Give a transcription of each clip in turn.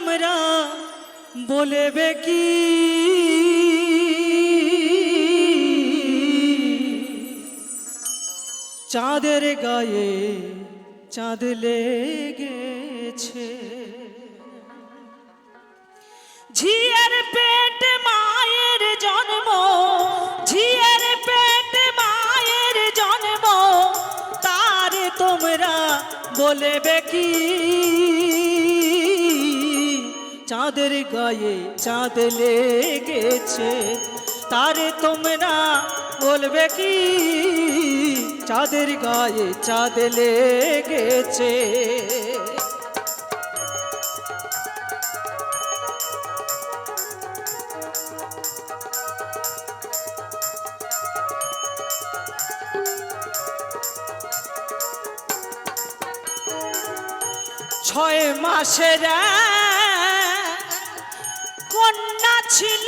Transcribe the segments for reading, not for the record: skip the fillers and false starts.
তোমরা বলবে কি চাঁদের গায়ে চাঁদ লেগেছে ঝিয়ের পেট মায়ের জন্ম ঝিয়ের পেট মায়ের জন্ম তার তোমরা বলবে কি চাঁদের গায়ে চাঁদ লেগেছে তারে তোমরা বলবে কি চাঁদের গায়ে চাঁদ লেগেছে ছয় মাসের কন্যা ছিল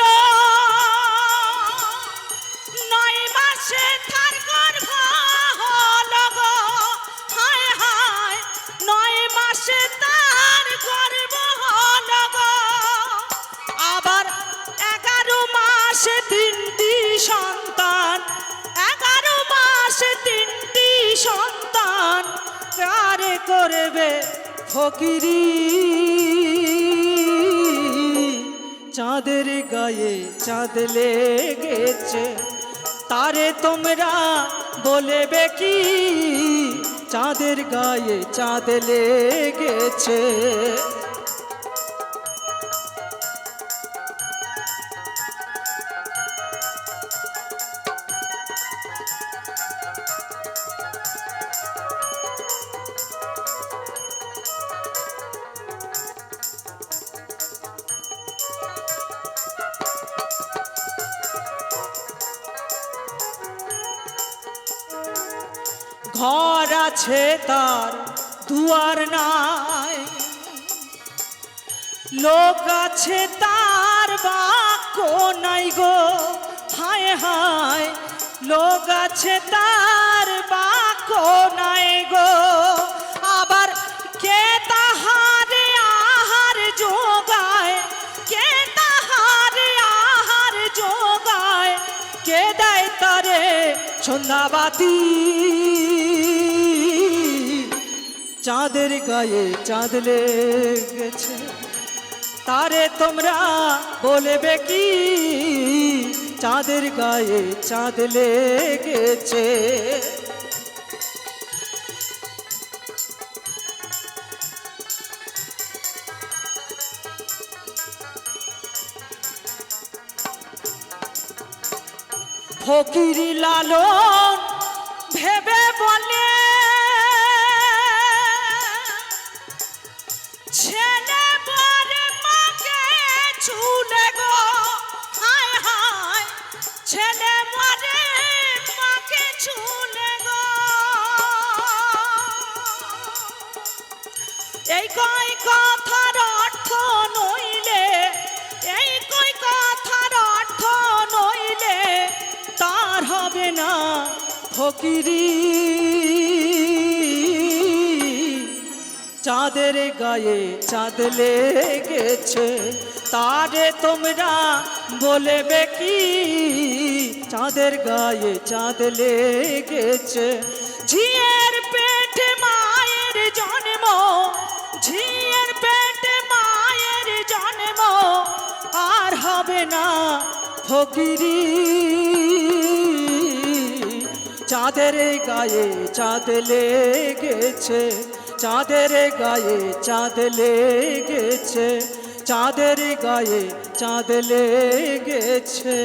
9 মাসে তার গর্ভ হলো গো হায় হায় 9 মাসে তার গর্ভ হলো গো আবার 11 মাসে 3টি সন্তান 11 মাসে 3টি সন্তান কারে করবে ফকিরি চাঁদের গায়ে চাঁদ লেগেছে তারে তোমরা বলবে কি চাঁদের গায়ে চাঁদ লেগেছে ঘর আছে তার দুয়ার নাই লোক আছে তার বাক্য নাই গো হায় হায় লোক আছে তার বাক্য নাই গো আবার কে তাহারে আহার যোগায় কে তাহারে আহার যোগায় কে দেয় তারে সন্ধ্যাবাতি চাঁদের গায়ে চাঁদ লেগেছে তারে তোমরা বলবে কি চাঁদের গায়ে চাঁদ লেগেছে ফকিরি লালন ভেবে বলে ছেলে বরে মাকে ছুলে গো হায় হায় ছেলে বরে মাকে ছুলে গো এই কয় কথার অর্থ নইলে এই কয় কথার অর্থ নইলে তার হবে না ফকিরি চাঁদের গায়ে চাঁদ লেগেছে তারে তোমরা বলবে কি চাঁদের গায়ে চাঁদ লেগেছে ঝিয়ের পেটে মায়ের জন্ম ঝিয়ের পেটে মায়ের জন্ম আর হবে না ফকিরি চাঁদের গায়ে চাঁদ লেগেছে চাঁদের গায়ে চাঁদ লেগেছে চাঁদের গায়ে চাঁদ লেগেছে